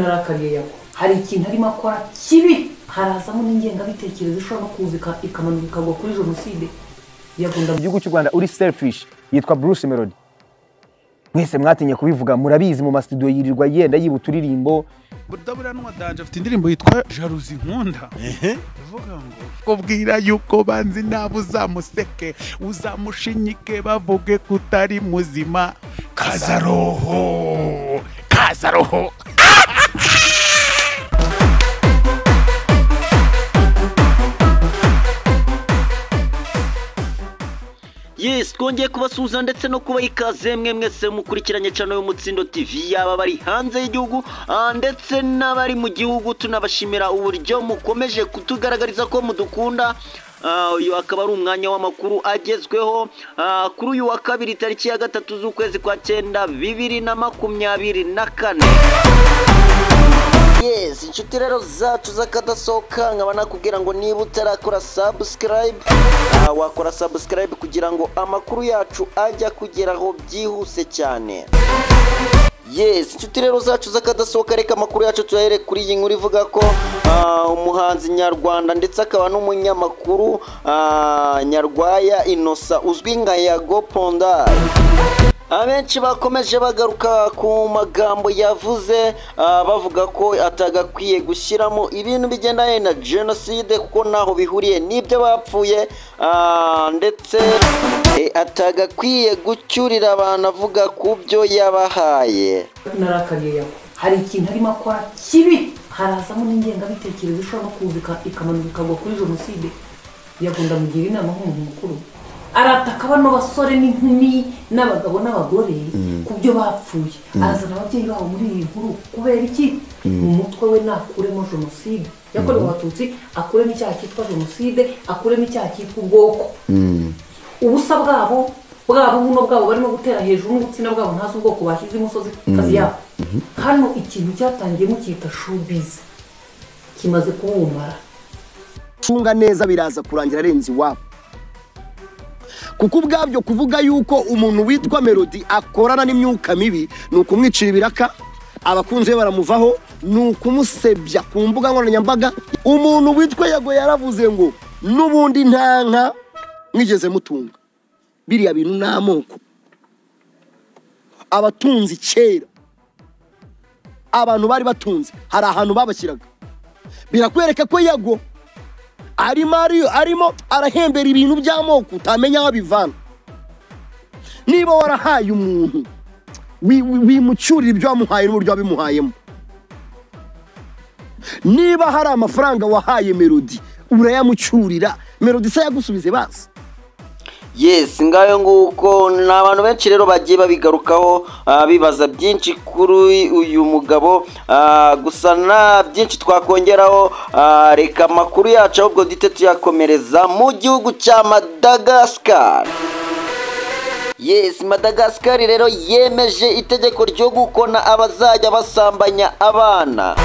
narakariye yako hari ikintu arimo akora kibi harazamo n'ingengabitekerezo ishobora no kuza ikamanuka ikagwa kuri jenoside yagunda mu gihugu cy'u Rwanda uri selfish yitwa Bruce Melody. Mwese mwatinye kubivuga murabizi mu studio yirirwa yenda yiba uturirimbo Budaburanwa danje afite indirimbo yitwa Jalousie nkunda. Uvuga ngo kubwira yuko banzi nabo uzamuseke uzamushinyike bavuge kutari muzima kazaroho kazaroho. Yes, twongeye kubasuhuza ndetse no kuba ikaze mwese mukurikiranye channel y'Umutsindo TV yaba bari hanze y'igihugu ndetse n'abari mu gihugu. Tunabashimira uburyo mukomeje kutugaragariza ko mudukunda. Uyu akaba ari umwanya w'amakuru agezweho kuri uyu wa kabiri tariki ya 3 z'ukwezi kwa 9 2024. Yes, inshuti rero zacu zakadasohoka nkaba nakubwira ngo niba utarakora subscribe wakora subscribe kugira ngo amakuru yacu ajya kugeraho byihuse cyane. Yes, inshuti rero zacu zakadasohoka reka amakuru yacu tuyahere kuri iyi nkuru ivuga ko umuhanzi nyarwanda ndetse akaba n'umunyamakuru Nyarwaya Innocent uzwi nka Yago Pondal abenshi bakomeje bagaruka ku magambo yavuze bavuga ko atagakwiye gushyiramo ibintu bigendanye na genocide kuko naho bihuriye n'ibyo bapfuye ndetse atagakwiye gucyurira abantu avuga ku byo yabahaye. narakariye yako hari ikintu arimo akora kibi harazamo n'ingengabitekerezo ishobora no kuza ikamanuka ikagwa kuri jenoside yagunda mugira inama nk'umuntu mukuru arataka bano basore n'inkumi n'abagabo n'abagore kubyo bapfuye arazana ababyeyi babo muri iyi nkuru kubera iki mu mutwe we nakuremo jenoside yakorewe abatutsi akuremo icyaha cyitwa jenoside akuremo icyaha cyitwa ubwoko ubusa bwabo buno bwabo barimo gutera hejuru n'ubutsina bwabo ntazi ubwoko bashyize imusozi kazi yabo. Hano ikintu cyatangiye mukita showbiz kimaze kubumara cunga neza biraza kurangira arenze iwabo kuko ubwabyo kuvuga yuko umuntu witwa Melody akorana n'imyuka mibi nukumwicira ibiraka abakunze be baramuvaho nukumusebya ku mbuga nkoranyambaga. Umuntu witwa Yago yaravuze ngo nubundi ntanka mwigeze mutunga biriya bintu n'amoko abatunzi kera abantu bari batunze hari ahantu babashyiraga birakwereka ko Yago arimo arahembera ibintu by'amoko utamenya aho bivana. Niba warahaye umuntu wimucyurira ibyo wamuhaye n'uburyo wabimuhayemo, niba hari amafaranga wahaye Melody urayamucyurira Melody se yagusubize basi. Yes, ngayo nguko n'abantu benshi rero bagiye babigarukaho bibaza byinshi kuri uyu mugabo gusa na byinshi twakongeraho. Reka makuru yacu ahubwo dite tuyakomereza mu gihugu cya Madagascar. Yes, Madagascar rero yemeje itegeko ryo gukona abazajya basambanya abana.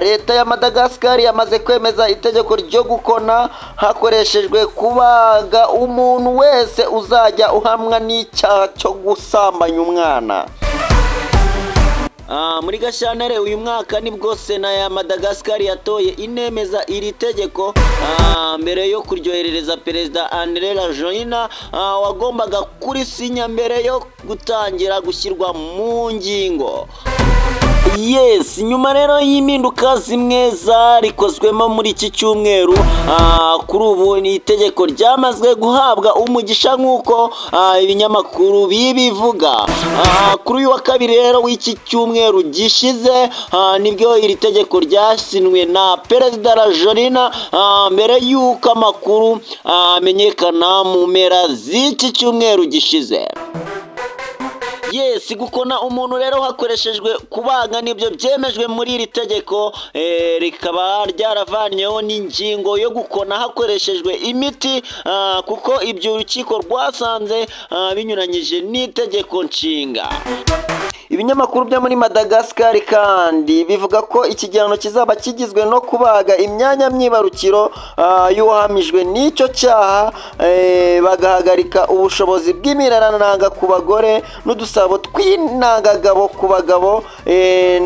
Leta ya Madagascar yamaze kwemeza itegeko ryo gukona hakoreshejwe kubaga umuntu wese uzajya uhamwa n'icyaha cyo gusambanya umwana. Muri Gashyantare uyu mwaka nibwo Sena ya Madagascar yatoye inemeza iri tegeko mbere yo kuryoherereza Perezida André Rajoelina wagombaga kurisinya mbere yo gutangira gushyirwa mu ngingo. Yes, nyuma rero y'impinduka zimwe zarikozwemo muri iki cyumweru kuri ubu ni itegeko ryamazwe guhabwa umugisha nk'uko ibinyamakuru bibivuga. Kuri uyu wa kabiri rero w'iki cyumweru gishize nibwo iri tegeko ryasinwe na Perezida Rajoelina mbere y'uko amakuru amenyekana mu mpera z'iki cyumweru gishize. Yes, gukona umuntu rero hakoreshejwe kubaga nibyo byemejwe muri iri tegeko rikaba ryaravanyeho n'ingingo yo gukona hakoreshejwe imiti kuko ibyo urukiko rwasanze binyuranyije n'itegeko nshinga. Ibinyamakuru byo muri Madagascar kandi bivuga ko iki gihano kizaba kigizwe no kubaga imyanya myibarukiro y'uwahamijwe n'icyo cyaha, bagahagarika ubushobozi bw'imirananga ku bagore n'udusabo tw'intangagabo ku bagabo,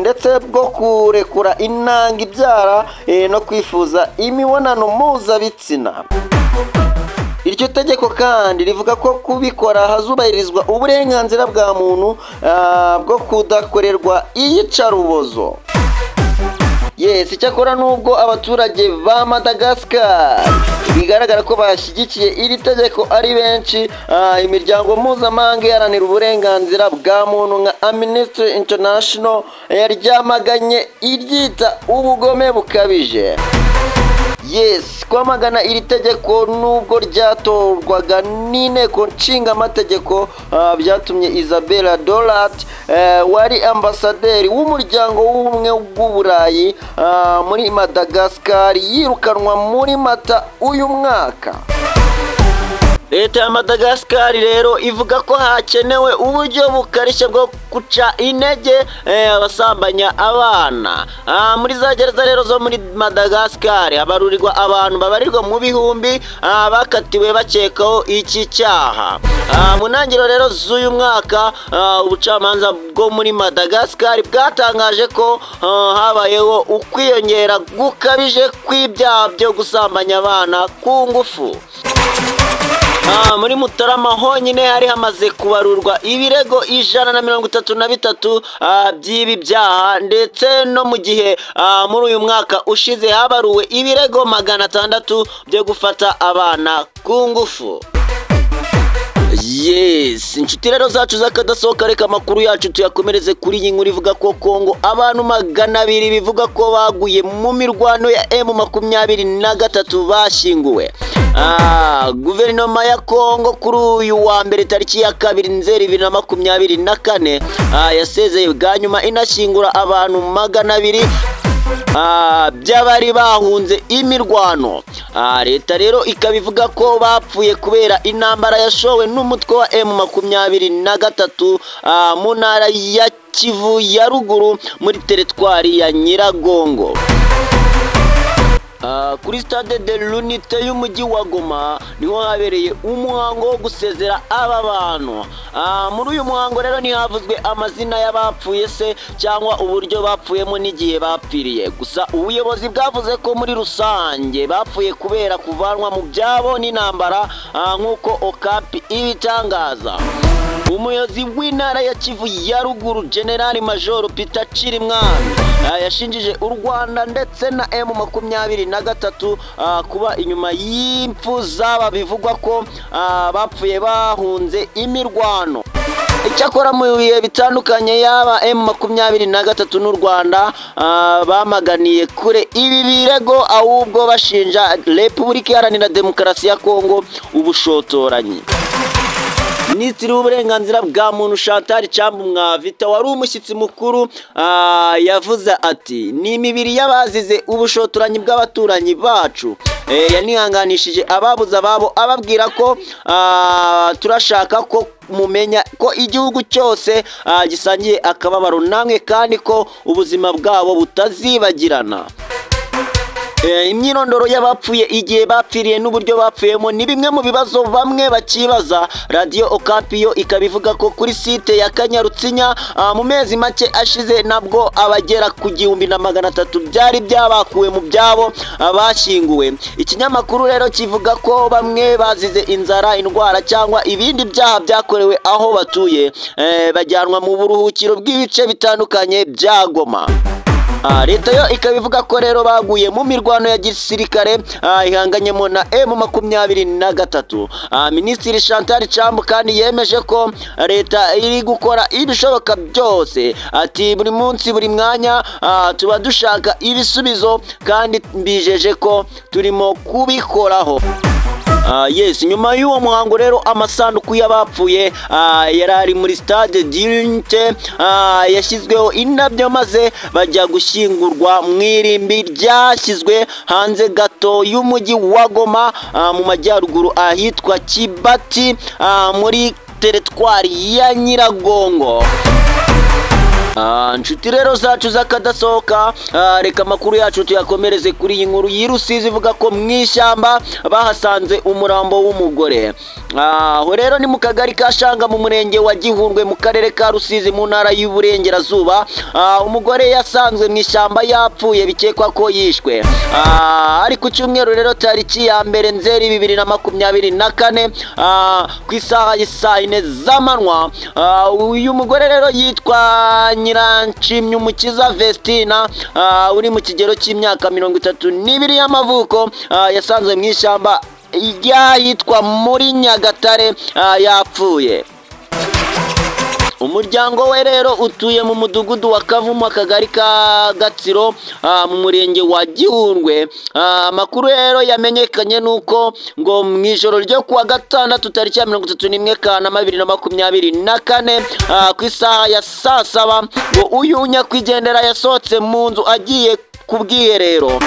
ndetse bwo kurekura intanga ibyara no kwifuza imibonano mpuzabitsina. Iryo tegeko kandi rivuga ko kubikora hazubahirizwa uburenganzira bwa muntu bwo kudakorerwa iyicarubozo. Yes, icyakora nubwo abaturage ba Madagascar bigaragara ko bashyigikiye iri tegeko ari benshi, imiryango mpuzamahanga iharanira uburenganzira bwa muntu nka Amnesty International yaryamaganye iryita ubugome bukabije. Yes, kwamagana iri tegeko nubwo ryatorwaga n'inteko nshingamategeko byatumye Isabella Dolat wari ambasaderi w'umuryango w'ubumwe bw'Uburayi muri Madagascar yirukanwa muri Mata uyu mwaka. Leta ya Madagascar rero ivuga ko hakenewe uburyo bukarishye bwo guca intege abasambanya abana. Muri za gereza rero zo muri Madagascar habarurirwa abantu babarirwa mu bihumbi bakatiwe bakekaho iki cyaha. Mu ntangiriro rero z'uyu mwaka ubucamanza bwo muri Madagascar bwatangaje ko habayeho ukwiyongera gukabije kw'ibyaha byo gusambanya abana ku ngufu. Muri Mutarama honyine hari hamaze kubarurwa ibirego 133 by'ibi byaha, ndetse no mu gihe muri uyu mwaka ushize habaruwe ibirego 600 byo gufata abana ku ngufu. Yes, inshuti rero zacu zakadasohoka, reka amakuru yacu tuyakomereze kuri iyi nkuru ivuga ko Kongo abantu 200 bivuga ko baguye mu mirwano ya M23 bashyinguwe. Guverinoma ya Kongo kuri uyu wa mbere tariki ya 2 Nzeri 2024 yasezeye bwa nyuma inashyingura abantu 200 by'abari bahunze imirwano. Leta rero ikabivuga ko bapfuye kubera intambara yashowe n'umutwe wa M23 mu ntara ya Kivu ya ruguru muri teritwari ya Nyiragongo. Kuri stade de l'Unité y'umujyi wa Goma niho habereye umuhango wo gusezera aba bantu. Muri uyu muhango rero ntihavuzwe amazina y'abapfuye se cyangwa uburyo bapfuyemo n'igihe bapfiriye. Gusa ubuyobozi bwavuze ko muri rusange bapfuye kubera kuvanwa mu byabo n'intambara nk'uko Okapi ibitangaza. Umuyobozi w'intara ya Kivu ya ruguru General Major Peter Chirimwami yashinjije u Rwanda ndetse na M23 kuba inyuma y'impfu zaba bivugwa ko bapfuye bahunze imirwano. Icyakora mu bihe bitandukanye yaba M23 n'u Rwanda bamaganiye kure ibi birego, ahubwo bashinja Repubulika Iharanira Demokarasi ya Kongo ubushotoranyi. Minisitiri w'uburenganzira bwa muntu Chantal Chambumwavita wari umushyitsi mukuru yavuze ati ni imibiri y'abazize ubushotoranyi bw'abaturanyi bacu. Yanihanganishije ababuze ababo ababwira ko turashaka ko mumenya ko igihugu cyose gisangiye akababaro namwe kandi ko ubuzima bwabo butazibagirana. Imyirondoro y'abapfuye igihe bapfiriye n'uburyo bapfuyemo ni bimwe mu bibazo bamwe bakibaza. Radio Okapi yo ikabivuga ko kuri site ya Kanyarutsinya mu mezi make ashize nabwo abagera ku 1300 byari byabakuwe mu byabo bashyinguwe. Ikinyamakuru rero kivuga ko bamwe bazize inzara, indwara cyangwa ibindi byaha byakorewe aho batuye bajyanwa mu buruhukiro bw'ibice bitandukanye bya Goma. Leta yo ikabivuga ko rero baguye mu mirwano ya gisirikare ihanganyemo na M23. Minisitiri Chantal Chambu kandi yemeje ko leta iri gukora ibishoboka byose, ati buri munsi buri mwanya tuba dushaka ibisubizo kandi mbijeje ko turimo kubikoraho. Yes, nyuma y'uwo muhango rero amasanduku y'abapfuye yarari muri stade d'Unité yashyizweho indabyo maze bajya gushyingurwa mu irimbi ryashyizwe hanze gato y'umujyi wa Goma mu majyaruguru ahitwa Kibati muri teritwari ya Nyiragongo. Nshuti rero zacu z'akadasohoka, reka amakuru yacu tuyakomereze kuri iyi nkuru y'Irusizi ivuga ko mu ishyamba bahasanze umurambo w'umugore. Aho rero ni mu kagari ka Shanga mu murenge wa Gihundwe mu karere ka Rusizi mu ntara y'Uburengerazuba. Umugore yasanzwe mu ishyamba yapfuye bikekwa ko yishwe. Ari ku cyumweru rero tariki ya mbere Nzeri 2024 ku isaha y'isa 4 z'amanywa. Uyu mugore rero yitwa Nyiranshimyumukiza Vestina, uri mu kigero cy'imyaka 32 y'amavuko, yasanzwe mu ishyamba yitwa muri Nyagatare yapfuye. Umuryango we rero utuye mu mudugudu wa Kavumu akagari ka Gatsiro mu murenge wa Gihundwe. Amakuru rero yamenyekanye nuko ngo mu ijoro ryo kuwa gatandatu tariki ya 31 Kanama 2024 ku isaha ya saa 7 ngo uyu nyakwigendera yasohotse mu nzu agiye ku bwiherero.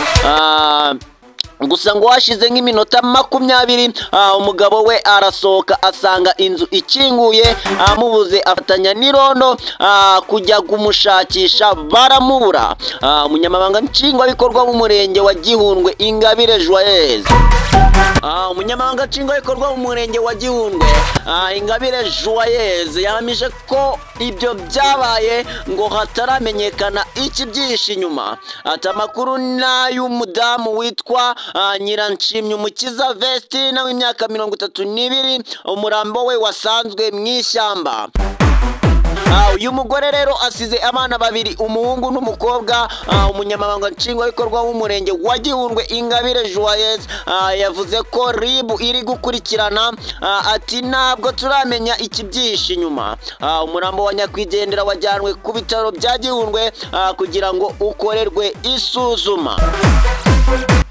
Gusa ngo hashize nk'iminota 20 umugabo we arasohoka asanga inzu ikinguye, amubuze afatanya n'irondo kujya kumushakisha baramubura. Umunyamabanga nshingwabikorwa w'umurenge wa Gihundwe Ingabire Joyeuse umunyamabanga nshingwabikorwa w'umurenge wa Gihundwe Ingabire Joyeuse yahamije ko ibyo byabaye ngo hataramenyekana ikibyihishe inyuma. Ati amakuru n'ay'umudamu witwa Nyiranshimyumukiza Vestina w'imyaka 32, umurambo we wasanzwe mu ishyamba. Uyu mugore rero asize abana babiri, umuhungu n'umukobwa. Umunyamabanga nshingwabikorwa w'umurenge wa Gihundwe Ingabire Joyeuse yavuze ko RIB iri gukurikirana. Ati ntabwo turamenya ikibyihishe inyuma. Umurambo wa nyakwigendera wajyanwe ku bitaro bya Gihundwe kugira ngo ukorerwe isuzuma.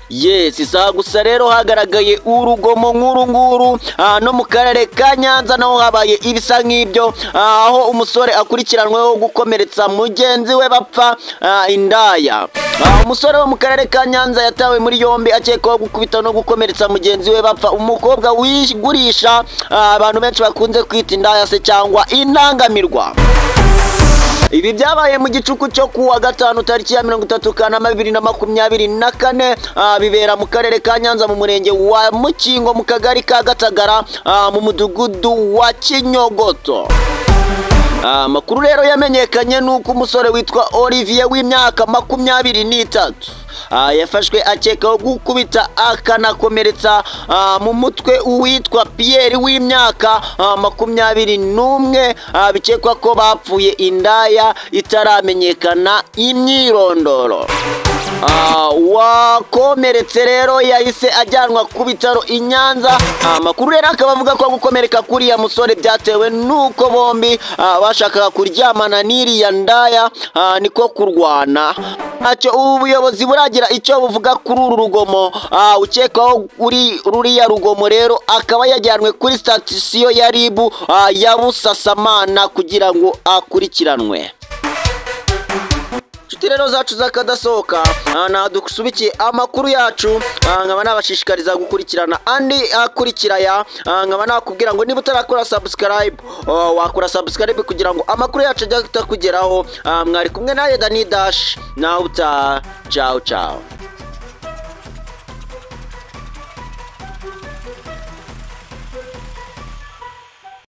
Yes, isaha gusa rero hagaragaye urugomo nkuru nguru no mu karere ka Nyanza naho habaye ibisa nk'ibyo, aho umusore akurikiranweho gukomeretsa mugenzi we bapfa indaya. Umusore wo mu karere ka Nyanza yatawe muri yombi akekwaho gukubita no gukomeretsa mugenzi we bapfa umukobwa wigurisha abantu benshi bakunze kwita indaya se cyangwa intangamirwa. Ibi byabaye mu gicuku cyo kuwa gatanu tariki ya 30 Kanama 2024 bibera mu karere ka Nyanza mu murenge wa Mukingo mu kagari ka Gatagara mu mudugudu wa Kinyogoto. Amakuru rero yamenyekanye nuko umusore witwa Olivier w'imyaka 23 yafashwe akekaho gukubita akanakomeretsa mu mutwe uwitwa Pierre w'imyaka 21 bikekwa ko bapfuye indaya itaramenyekana imyirondoro. Wakomeretse rero yahise ajyanwa ku bitaro i Nyanza. Amakuru rero akaba avuga ko gukomereka kuri ya musore byatewe nuko bombi bashakaga kuryamana n'iriya ndaya, niko kurwana. Ntacyo ubuyobozi buragira icyo buvuga kuri uru rugomo. Ukekwaho ruriya rugomo rero akaba yajyanwe kuri sitasiyo ya RIB ya Busasamana kugira ngo akurikiranwe. Nshuti rero zacu z'akadasohoka, dusubikiye amakuru yacu, nkaba nabashishikariza gukurikirana andi akurikira nkaba nakubwira ngo niba utarakora subscribe wakora subscribe kugira ngo amakuru yacu ajye kugeraho. Mwari kumwe naye Dani Dash, nawe ciao ciao.